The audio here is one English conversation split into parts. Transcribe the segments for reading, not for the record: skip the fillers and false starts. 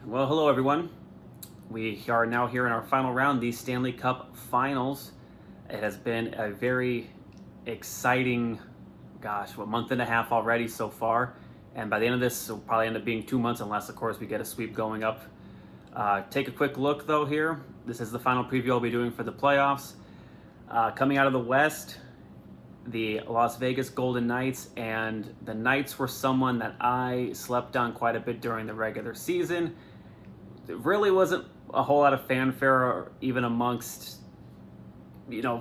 Well, hello everyone. We are now here in our final round, the Stanley Cup Finals. It has been a very exciting, month and a half already so far. And by the end of this, it'll probably end up being 2 months, unless, of course, we get a sweep going up. Take a quick look, though, here. This is the final preview I'll be doing for the playoffs. Coming out of the West, the Las Vegas Golden Knights, and the Knights were someone that I slept on quite a bit during the regular season. There really wasn't a whole lot of fanfare, or even amongst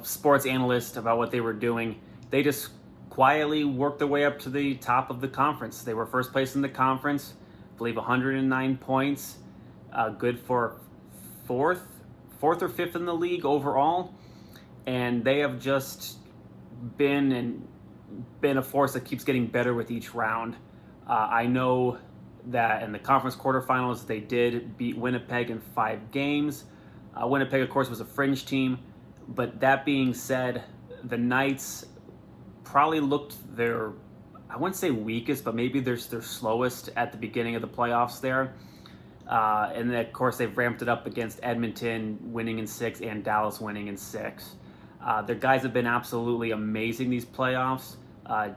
sports analysts, about what they were doing. They just quietly worked their way up to the top of the conference. They were first place in the conference, I believe 109 points, good for fourth or fifth in the league overall, and they have just been a force that keeps getting better with each round. I know that in the conference quarterfinals, they did beat Winnipeg in 5 games. Winnipeg, of course, was a fringe team. But that being said, the Knights probably looked their, I wouldn't say weakest, but maybe their slowest at the beginning of the playoffs there. And then, of course, they've ramped it up against Edmonton winning in 6 and Dallas winning in 6. Their guys have been absolutely amazing these playoffs.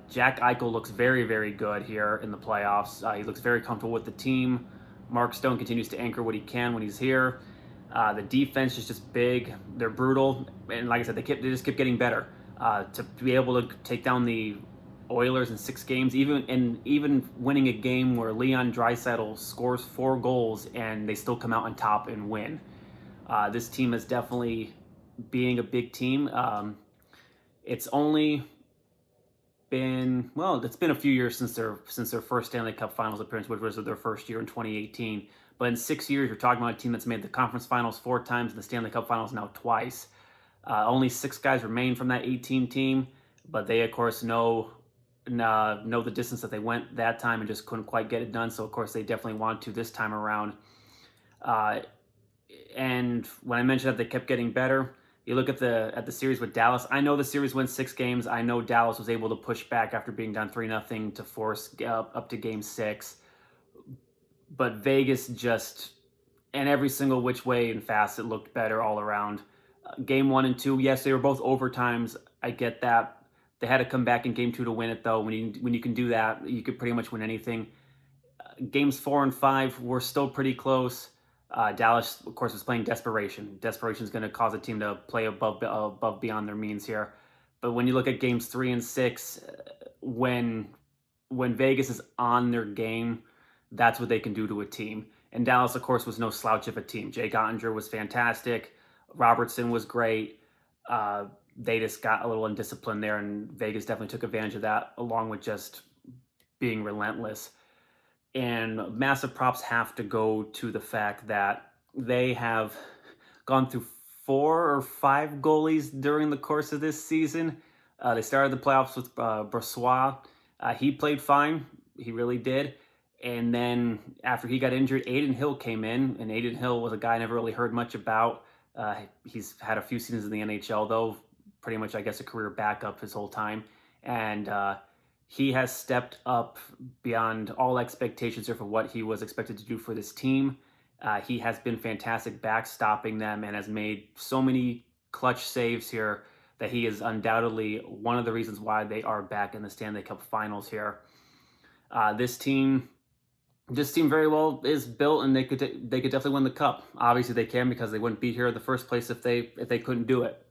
Jack Eichel looks very, very good here in the playoffs. He looks very comfortable with the team. Mark Stone continues to anchor what he can when he's here. The defense is just big. They're brutal. And like I said, they just keep getting better. To be able to take down the Oilers in 6 games, even winning a game where Leon Draisaitl scores 4 goals and they still come out on top and win. This team is definitely being a big team. It's only been it's been a few years since their first Stanley Cup Finals appearance, which was their first year in 2018. But in 6 years, you're talking about a team that's made the conference finals 4 times and the Stanley Cup Finals now twice. Only 6 guys remain from that 18 team, but they, of course, know the distance that they went that time and just couldn't quite get it done. So, of course, they definitely want to this time around. And when I mentioned that they kept getting better, you look at the series with Dallas. I know the series went 6 games. I know Dallas was able to push back after being down 3-0 to force up to Game 6. But Vegas just, in every single which way and facet, looked better all around. Game 1 and 2, yes, they were both overtimes. I get that. They had to come back in Game 2 to win it, though. When you can do that, you could pretty much win anything. Games 4 and 5 were still pretty close. Dallas, of course, was playing desperation. Desperation is going to cause a team to play above beyond their means here. But when you look at games 3 and 6, when Vegas is on their game, that's what they can do to a team. And Dallas, of course, was no slouch of a team. Jake Ottinger was fantastic. Robertson was great. They just got a little undisciplined there, and Vegas definitely took advantage of that, along with just being relentless. And massive props have to go to the fact that they have gone through 4 or 5 goalies during the course of this season. They started the playoffs with Brossoit. He played fine. He really did. And then after he got injured, Adin Hill came in. And Adin Hill was a guy I never really heard much about. He's had a few seasons in the NHL, though. Pretty much, I guess, a career backup his whole time. And he has stepped up beyond all expectations here for what he was expected to do for this team. He has been fantastic backstopping them and has made so many clutch saves here that he is undoubtedly one of the reasons why they are back in the Stanley Cup Finals here. This team very well is built, and they could definitely win the cup. Obviously, they can, because they wouldn't be here in the first place if they couldn't do it.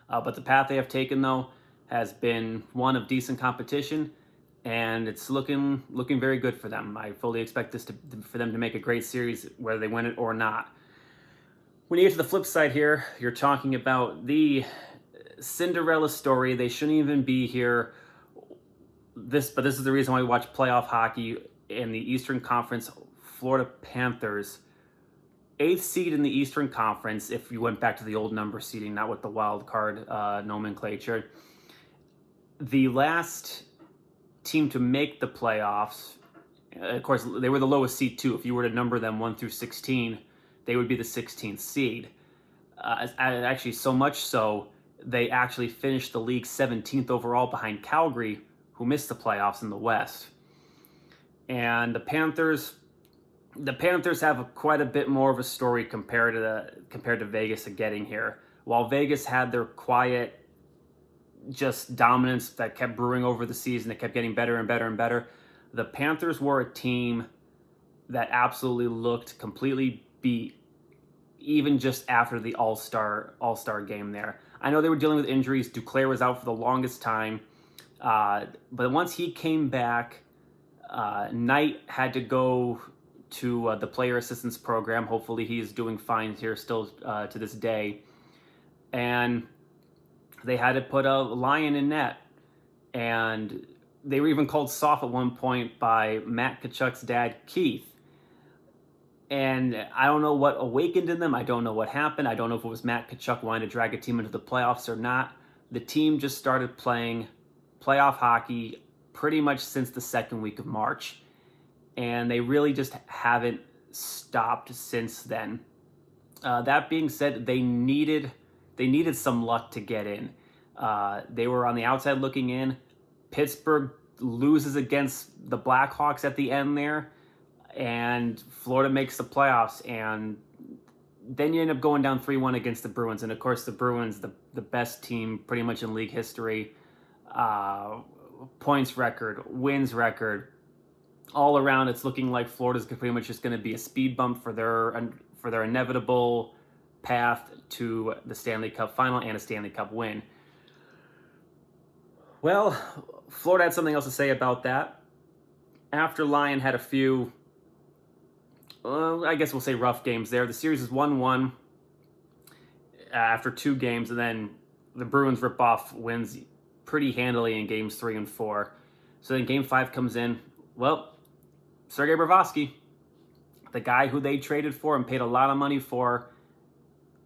But the path they have taken, though, has been one of decent competition, and it's looking very good for them. I fully expect for them to make a great series, whether they win it or not. When you get to the flip side here, you're talking about the Cinderella story. They shouldn't even be here. But this is the reason why we watch playoff hockey. In the Eastern Conference, Florida Panthers, 8th seed in the Eastern Conference, if you went back to the old number seeding, not with the wild card nomenclature. The last team to make the playoffs, of course, they were the lowest seed too. If you were to number them 1 through 16, they would be the 16th seed. Actually, so much so, they actually finished the league 17th overall behind Calgary, who missed the playoffs in the West. And the Panthers, the Panthers have quite a bit more of a story compared to Vegas getting here. While Vegas had their quiet, just dominance that kept brewing over the season, that kept getting better and better and better, the Panthers were a team that absolutely looked completely beat, even just after the All-Star game there. I know they were dealing with injuries. Duclair was out for the longest time, but once he came back, Knight had to go to the player assistance program. Hopefully he's doing fine here still to this day. And they had to put a Lion in net. And they were even called soft at one point by Matt Tkachuk's dad, Keith. And I don't know what awakened in them. I don't know what happened. I don't know if it was Matt Tkachuk wanting to drag a team into the playoffs or not. The team just started playing playoff hockey pretty much since the second week of March. And they really just haven't stopped since then. That being said, they needed some luck to get in. They were on the outside looking in. Pittsburgh loses against the Blackhawks at the end there, and Florida makes the playoffs, and then you end up going down 3-1 against the Bruins. And of course, the Bruins, the best team pretty much in league history, points record, wins record, all around. It's looking like Florida's pretty much just going to be a speed bump for their inevitable path to the Stanley Cup final and a Stanley Cup win. Well, Florida had something else to say about that. After Lion had a few, I guess we'll say rough games there. The series is 1-1 after 2 games, and then the Bruins rip off wins pretty handily in games 3 and 4. So then game 5 comes in. Well, Sergei Bobrovsky, the guy who they traded for and paid a lot of money for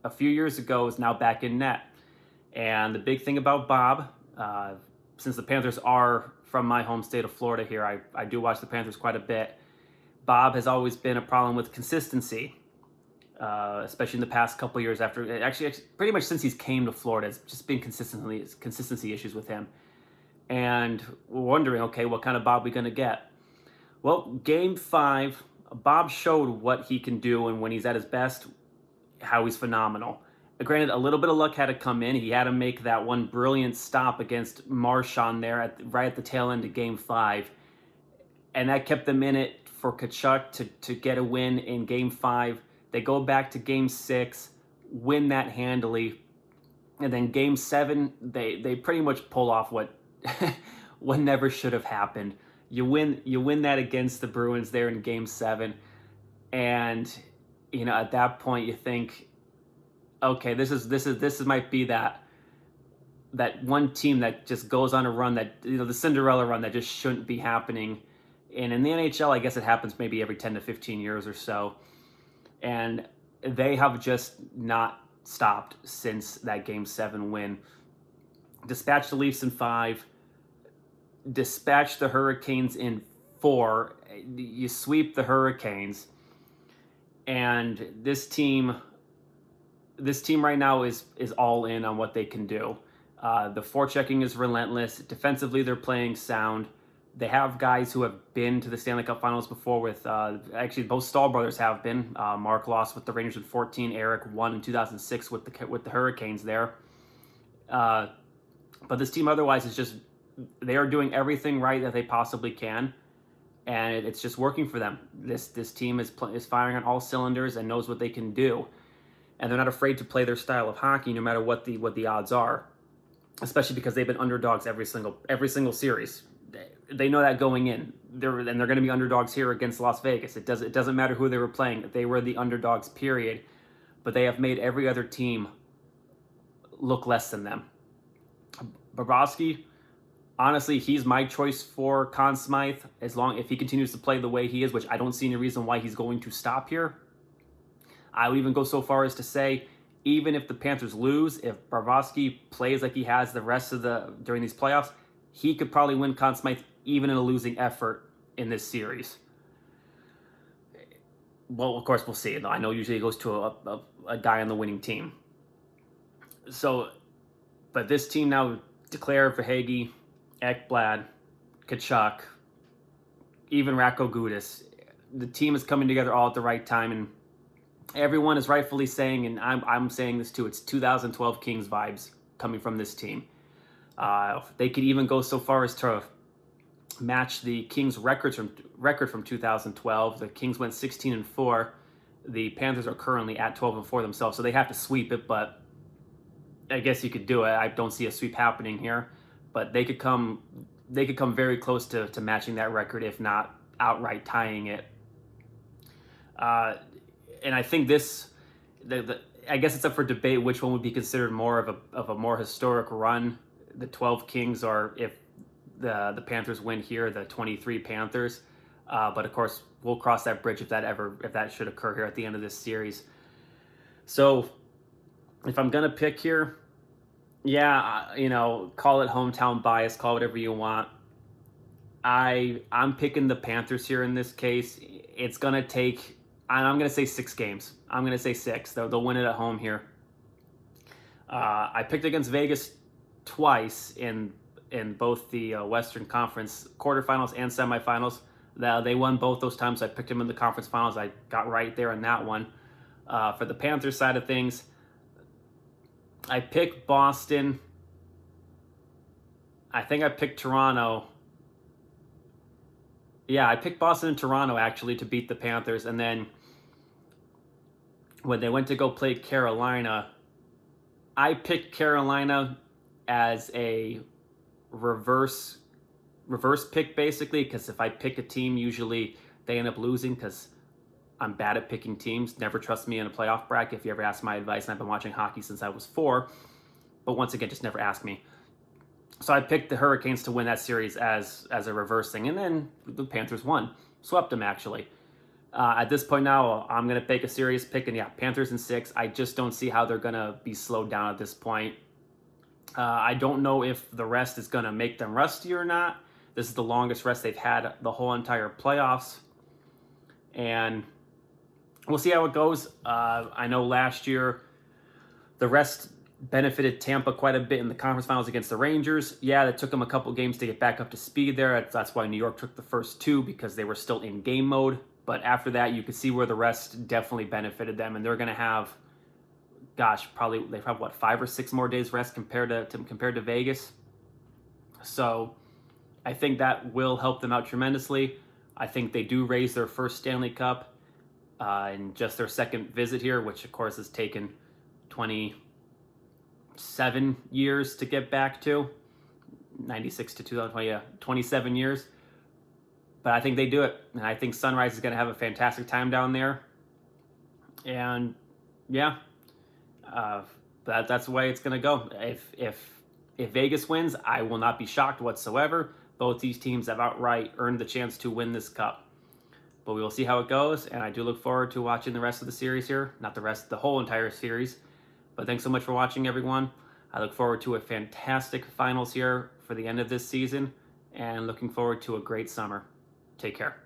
a few years ago, is now back in net. And the big thing about Bob, since the Panthers are from my home state of Florida here, I do watch the Panthers quite a bit. Bob has always been a problem with consistency, especially in the past couple of years after, actually pretty much since he's came to Florida. It's just been consistency issues with him. And we're wondering, okay, what kind of Bob are we going to get? Well, game 5, Bob showed what he can do, and when he's at his best, how he's phenomenal. Granted, a little bit of luck had to come in. He had to make that one brilliant stop against Marchand there right at the tail end of game 5. And that kept them in it for Tkachuk to get a win in game 5. They go back to game 6, win that handily. And then game 7, they pretty much pull off what what never should have happened. You win that against the Bruins there in game 7. And at that point you think, okay, this might be that one team that just goes on a run that, the Cinderella run that just shouldn't be happening. And in the NHL, I guess it happens maybe every 10 to 15 years or so. And they have just not stopped since that game 7 win. Dispatched the Leafs in 5, dispatched the Hurricanes in 4. You sweep the Hurricanes, and this team right now is all in on what they can do. The forechecking is relentless. Defensively, they're playing sound. They have guys who have been to the Stanley Cup Finals before with, actually both Stahl brothers have been. Mark lost with the Rangers in 2014. Eric won in 2006 with the Hurricanes there. But this team otherwise is just, they are doing everything right that they possibly can. And it's just working for them. This team is firing on all cylinders and knows what they can do. And they're not afraid to play their style of hockey no matter what the odds are. Especially because they've been underdogs every single series. They know that going in. They're going to be underdogs here against Las Vegas. It doesn't matter who they were playing. They were the underdogs, period. But they have made every other team look less than them. Bobrovsky, honestly, he's my choice for Conn Smythe if he continues to play the way he is, which I don't see any reason why he's going to stop here. I would even go so far as to say, even if the Panthers lose, if Bobrovsky plays like he has the rest of during these playoffs, he could probably win Conn Smythe even in a losing effort in this series. Well, of course, we'll see. I know usually it goes to a guy on the winning team. So, but this team now, Duclair, Verhaeghe, Ekblad, Tkachuk, even Ratko Gudas, the team is coming together all at the right time, and everyone is rightfully saying, and I'm saying this too, it's 2012 Kings vibes coming from this team. They could even go so far as to match the Kings record from 2012. The Kings went 16-4. The Panthers are currently at 12-4 themselves, so they have to sweep it, but I guess you could do it. I don't see a sweep happening here, but they could come very close to matching that record, if not outright tying it. And I think I guess it's up for debate which one would be considered more of a more historic run, the 12 Kings, or if the Panthers win here, the 23 Panthers. But of course, we'll cross that bridge if that should occur here at the end of this series. So if I'm gonna pick here, yeah, call it hometown bias, call it whatever you want. I'm picking the Panthers here in this case. It's gonna take, I'm gonna say 6 games. I'm gonna say 6. They'll win it at home here. I picked against Vegas twice in both the Western Conference quarterfinals and semifinals. They won both those times. I picked them in the conference finals. I got right there in that one. For the Panthers side of things, I picked Boston. I think I picked Toronto. Yeah, I picked Boston and Toronto actually to beat the Panthers. And then when they went to go play Carolina, I picked Carolina as a reverse pick, basically, because if I pick a team, usually they end up losing because I'm bad at picking teams. Never trust me in a playoff bracket if you ever ask my advice, and I've been watching hockey since I was 4. But once again, just never ask me. So I picked the Hurricanes to win that series as a reverse thing, and then the Panthers won. Swept them, actually. At this point now, I'm going to take a serious pick, and yeah, Panthers in 6. I just don't see how they're going to be slowed down at this point. I don't know if the rest is going to make them rusty or not. This is the longest rest they've had the whole entire playoffs. And we'll see how it goes. I know last year the rest benefited Tampa quite a bit in the conference finals against the Rangers. Yeah, it took them a couple games to get back up to speed there. That's why New York took the first 2, because they were still in game mode. But after that, you could see where the rest definitely benefited them. And they're going to have, probably they have 5 or 6 more days rest compared to Vegas. So I think that will help them out tremendously. I think they do raise their first Stanley Cup in just their second visit here, which of course has taken 27 years to get back to. 96 to 2020, 27 years. But I think they do it. And I think Sunrise is going to have a fantastic time down there. And yeah, that's the way it's going to go. If Vegas wins, I will not be shocked whatsoever. Both these teams have outright earned the chance to win this cup. But we will see how it goes, and I do look forward to watching the rest of the series here. Not the whole entire series. But thanks so much for watching, everyone. I look forward to a fantastic finals here for the end of this season, and looking forward to a great summer. Take care.